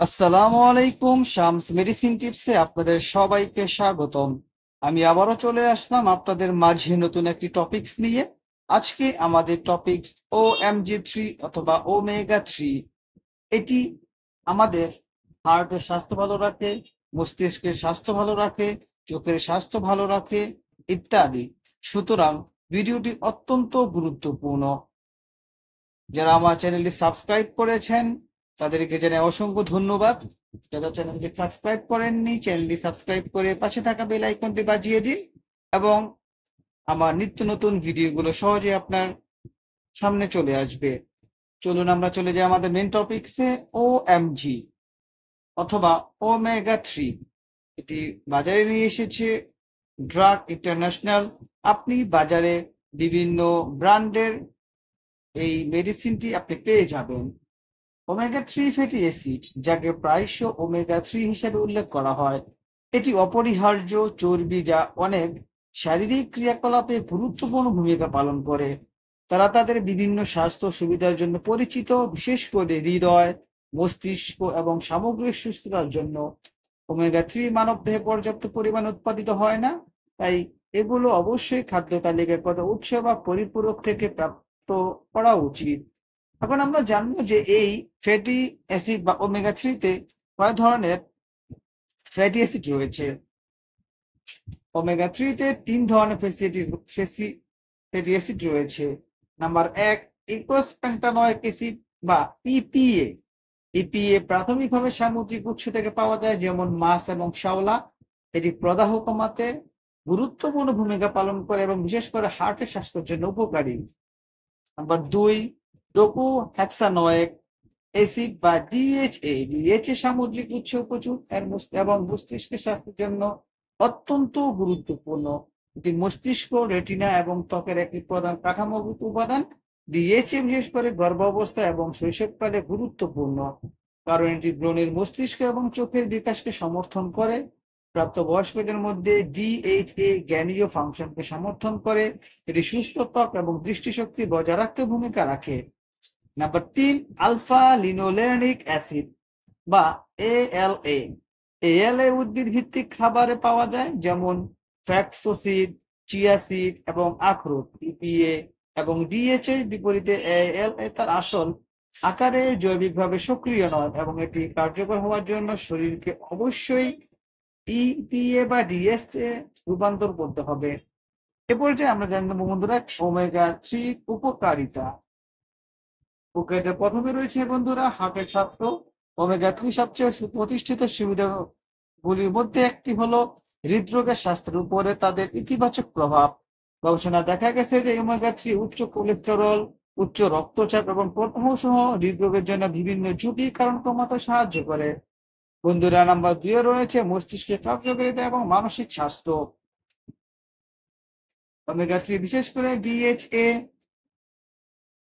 আসসালামু আলাইকুম। শামস মেডিসিন টিপসে আপনাদের সবাইকে স্বাগতম। আমি আবারও চলে আসলাম আপনাদের মাঝে নতুন একটি টপিকস নিয়ে। আজকে আমাদের টপিকস OMG3 অথবা ওমেগা 3। এটি আমাদের হার্টের স্বাস্থ্য ভালো রাখে, মস্তিষ্কের স্বাস্থ্য ভালো রাখে, চোখের স্বাস্থ্য ভালো রাখে ইত্যাদি। সুতরাং ভিডিওটি অত্যন্ত গুরুত্বপূর্ণ। যারা আমার চ্যানেলটি সাবস্ক্রাইব করেছেন তাদেরকে জানাই অসংখ্য ধন্যবাদ। যারা চ্যানেলটি সাবস্ক্রাইব করেননি চ্যানেলটি সাবস্ক্রাইব করে পাশে থাকা বেল আইকনটি বাজিয়ে দিন এবং আমার নিত্য নতুন ভিডিওগুলো সহজে আপনার সামনে চলে আসবে। চলুন আমরা চলে যাই আমাদের মেন টপিকসে। OMG অথবা ওমেগা 3 এটি বাজারে নিয়ে এসেছে ড্রাগ ইন্টারন্যাশনাল। আপনি বাজারে বিভিন্ন ব্র্যান্ডের এই মেডিসিনটি আপনি পেয়ে যাবেন। ওমেগা 3 ফ্যাটি অ্যাসিড, যাকে প্রায়শই ওমেগা 3 হিসেবে উল্লেখ করা হয়, এটি অপরিহার্য চর্বি যা অনেক শারীরিক ক্রিয়াকলাপে গুরুত্বপূর্ণ ভূমিকা পালন করে। তারা তাদের বিভিন্ন স্বাস্থ্য সুবিধার জন্য পরিচিত, বিশেষ করে হৃদয়, মস্তিষ্ক এবং সামগ্রিক সুস্থতার জন্য। ওমেগা 3 মানবদেহে পর্যাপ্ত পরিমাণ উৎপাদিত হয় না, তাই এগুলো অবশ্যই খাদ্য তালিকার কোনো উৎস বা পরিপূরক থেকে প্রাপ্ত করা উচিত। এখন আমরা জানবো যে এই ফ্যাটি অ্যাসিড বা ওমেগা 3 তে কয় ধরনের ফ্যাটি অ্যাসিড রয়েছে। ওমেগা 3 তে 3 ধরনের ফ্যাটি অ্যাসিড রয়েছে। নাম্বার 1, ইকোস পেন্টানোয়িক অ্যাসিড বা ইপিএ। ইপিএ প্রাথমিকভাবে সামুদ্রিক উৎস থেকে পাওয়া যায়, যেমন মাছ এবং শ্যাওলা। এটি প্রদাহ কমাতে গুরুত্বপূর্ণ ভূমিকা পালন করে এবং বিশেষ করে হার্টের স্বাস্থ্যের জন্য উপকারী। নাম্বার 2, ডোকো হেক্সানোয়িক অ্যাসিড বা ডিএইচএ। ডিএইচএ সামুদ্রিক উৎস প্রচুর এবং মস্তিষ্কের স্বাস্থ্যের জন্য অত্যন্ত গুরুত্বপূর্ণ। এটি মস্তিষ্ক, রেটিনা এবং ত্বকের একটি প্রধান কাঠামোগত উপাদান। ডিএইচএ বিশেষ করে গর্ভাবস্থা এবং শৈশবকালে গুরুত্বপূর্ণ, কারণ এটি ব্রণের মস্তিষ্ক এবং চোখের বিকাশকে সমর্থন করে। প্রাপ্তবয়স্কদের মধ্যে ডিএইচএ জ্ঞানীয় ফাংশনকে সমর্থন করে। এটি সুস্থ ত্বক এবং দৃষ্টিশক্তি বজায় রাখতে ভূমিকা রাখে। নাম্বার 3, আলফা লিনোলেনিক অ্যাসিড বা এএলএ। এএলএ উদ্ভিদ ভিত্তিক খাবারে পাওয়া যায়, যেমন ফ্যাক্সোসিড, চিয়া সিড এবং আখরোট। ইপিএ এবং ডিএইচএ এর বিপরীতে এএলএ তার আসল আকারে জৈবিকভাবে সক্রিয় নয় এবং এটি কার্যকর হওয়ার জন্য শরীরকে অবশ্যই ইপিএ বা ডিএসএ রূপান্তর করতে হবে। এ পর্যায়ে আমরা জানবো বন্ধুরা ওমেগা 3 উপকারিতা। ওকে, এটা প্রথমে রয়েছে বন্ধুরা হার্টের স্বাস্থ্য। ওমেগা 3 সবচেয়ে সুপ্রতিষ্ঠিত সুবিধাগুলির মধ্যে একটি হলো হৃদরোগের স্বাস্থ্যের উপরে তাদের ইতিবাচক প্রভাব। গবেষণায় দেখা গেছে যে ওমেগা 3 উচ্চ কোলেস্টেরল, উচ্চ রক্তচাপ এবং প্রদাহ সহ হৃদরোগের জন্য বিভিন্ন ঝুঁকির কারণ কমাতে সাহায্য করে। বন্ধুরা, নাম্বার 2 এ রয়েছে মস্তিষ্কের কার্যকারিতা এবং মানসিক স্বাস্থ্য। ওমেগা 3 বিশেষ করে ডিএইচএ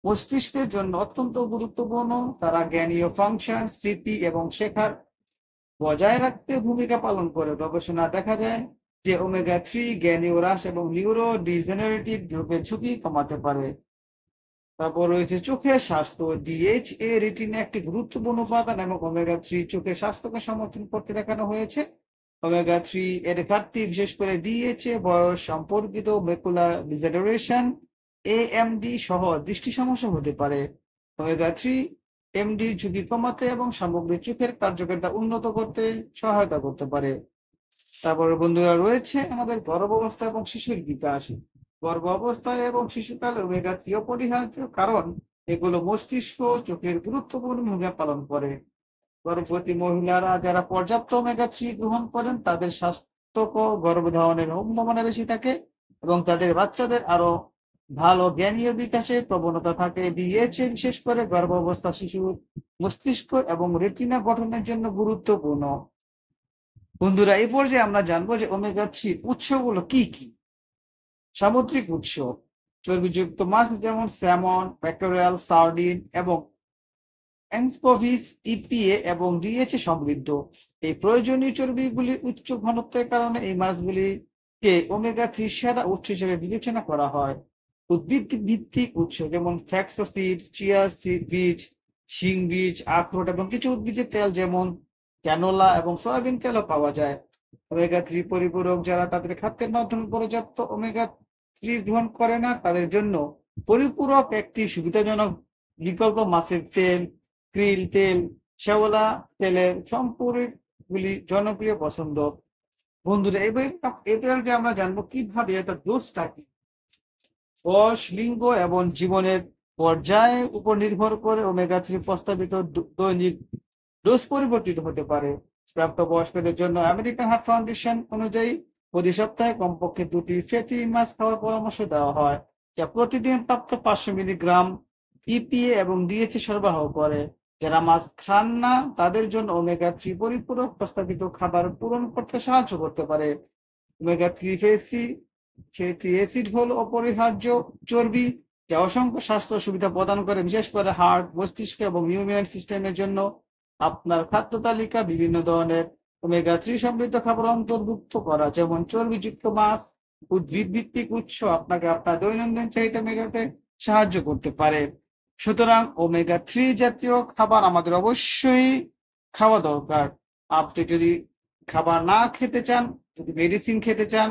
মস্তিষ্কের জন্য অত্যন্ত গুরুত্বপূর্ণ। তারা জ্ঞানীয় ফাংশন, স্মৃতি এবং শেখার বজায় রাখতে ভূমিকা পালন করে। গবেষণা দেখা যায় যে ওমেগা 3 জ্ঞানীয় হ্রাস এবং নিউরো ডিজেনারেটিভ রোগের ঝুঁকি কমাতে পারে। তারপর রয়েছে চোখের স্বাস্থ্য। ডিএইচএ রেটিনা একটি গুরুত্বপূর্ণ উপাদান এবং ওমেগা 3 চোখের স্বাস্থ্যকে সমর্থন করতে দেখানো হয়েছে। ওমেগা 3 এর ঘাটতি, বিশেষ করে ডিএইচএ বয়স সম্পর্কিত ম্যাকুলার ডিজেনারেশন, এএমডি সহ দৃষ্টি সমস্যা হতে পারে। ওমেগা 3 এমডির ঝুঁকি কমাতে এবং সামগ্রিক চোখের কার্যকারিতা উন্নত করতে সহায়তা করতে পারে। তারপরে বন্ধুরা রয়েছে আমাদের গর্ভাবস্থা এবং শিশুর বিকাশ। গর্ভাবস্থায় এবং শিশুকালে ওমেগা 3 অপরিহার্য, কারণ এগুলো মস্তিষ্ক, চোখের গুরুত্বপূর্ণ ভূমিকা পালন করে। গর্ভবতী মহিলারা যারা পর্যাপ্ত ওমেগা 3 গ্রহণ করেন তাদের স্বাস্থ্যকর গর্ভধারণের সম্ভাবনা বেশি থাকে এবং তাদের বাচ্চাদের আরো ভালো জ্ঞানীয় বিকাশের প্রবণতা থাকে। ডিএইচএ বিশেষ করে গর্ভাবস্থা শিশুর মস্তিষ্ক এবং রেটিনা গঠনের জন্য গুরুত্বপূর্ণ। বন্ধুরা, এই পর্যায়ে আমরা জানবো যে ওমেগা 3 উৎসগুলো কি কি। সামুদ্রিক উৎস: চর্বিযুক্ত মাছ যেমন স্যামন, ম্যাকরেল, সার্ডিন এবং অ্যানচোভিস ইপিএ এবং ডিএইচএ সমৃদ্ধ। এই প্রয়োজনীয় চর্বিগুলির উচ্চ ঘনত্বের কারণে এই মাছগুলিকে ওমেগা 3 সেরা উৎস হিসেবে বিবেচনা করা হয়। উদ্ভিদ ভিত্তিক উৎস যেমন ফ্লাক্সসিড, চিয়া বীজ শিং বীজ, আখরোট এবং কিছু উদ্ভিজ্জ তেল যেমন ক্যানোলা এবং সয়াবিন তেলও পাওয়া যায়। ওমেগা থ্রি পরিপূরক যারা তাদের খাদ্যের মাধ্যমে পর্যাপ্ত ওমেগা থ্রি গ্রহণ করে না তাদের জন্য পরিপূরক একটি সুবিধাজনক বিকল্প। মাছের তেল, krill তেল, শ্যাওলা তেলের সম্পূরকগুলি জনপ্রিয় পছন্দ। বন্ধুরা, এবার যে আমরা জানবো কিভাবে এটা ডোজটা কি। বয়স, লিঙ্গ এবং জীবনের পর্যায়ের উপর নির্ভর করে ওমেগা থ্রি প্রস্তাবিত দৈনিক ডোজ পরিবর্তিত হতে পারে। প্রাপ্তবয়স্কদের জন্য আমেরিকান হার্ট ফাউন্ডেশন অনুযায়ী প্রতি সপ্তাহে কমপক্ষে 2টি ফ্যাটি মাছ খাওয়ার পরামর্শ দেওয়া হয়, যা প্রতিদিন প্রাপ্ত 500 মিলিগ্রাম ইপিএ এবং ডিএইচএ সরবরাহ করে। যারা মাছ খান না তাদের জন্য ওমেগা থ্রি পরিপূরক প্রস্তাবিত খাবার পূরণ করতে সাহায্য করতে পারে। ওমেগা থ্রি ফ্যাটি অ্যাসিড হল অপরিহার্য চর্বি যা অসংখ্য স্বাস্থ্য সুবিধা প্রদান করে, বিশেষ করে হার্ট, মস্তিষ্ক এবং ইমিউন সিস্টেমের জন্য। আপনার খাদ্য তালিকা বিভিন্ন ধরনের ওমেগা থ্রি সমৃদ্ধ খাবার অন্তর্ভুক্ত করা, যেমন চর্বিযুক্ত মাছ, উদ্ভিদ ভিত্তিক উৎস আপনাকে আপনার দৈনন্দিন চাহিদা মেটাতে সাহায্য করতে পারে। সুতরাং ওমেগা থ্রি জাতীয় খাবার আমাদের অবশ্যই খাওয়া দরকার। আপনি যদি খাবার না খেতে চান, যদি মেডিসিন খেতে চান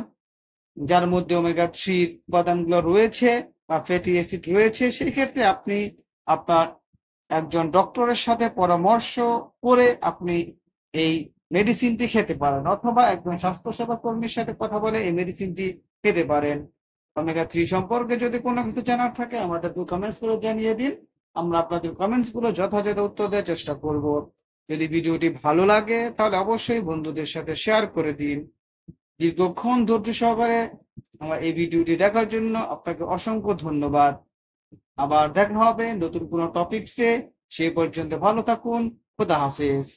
যার মধ্যে ওমেগা থ্রি উপাদানগুলো রয়েছে বা ফ্যাটি অ্যাসিড রয়েছে, সেই ক্ষেত্রে আপনি আপনার একজন ডক্টরের সাথে পরামর্শ করে আপনি এই মেডিসিনটি খেতে পারেন, অথবা একজন স্বাস্থ্যসেবা কর্মীর সাথে কথা বলে এই মেডিসিনটি খেতে পারেন। ওমেগা থ্রি সম্পর্কে যদি কোনো কিছু জানার থাকে আমাদেরকে কমেন্টস করে জানিয়ে দিন। আমরা আপনাদের কমেন্টস গুলো যথাযথ উত্তর দেওয়ার চেষ্টা করব। যদি ভিডিওটি ভালো লাগে তাহলে অবশ্যই বন্ধুদের সাথে শেয়ার করে দিন। দীর্ঘক্ষণ ধৈর্য সহকারে আমার এই ভিডিওটি দেখার জন্য আপনাকে অসংখ্য ধন্যবাদ। আবার দেখা হবে নতুন কোনো টপিকসে। সেই পর্যন্ত ভালো থাকুন। খোদা হাফেজ।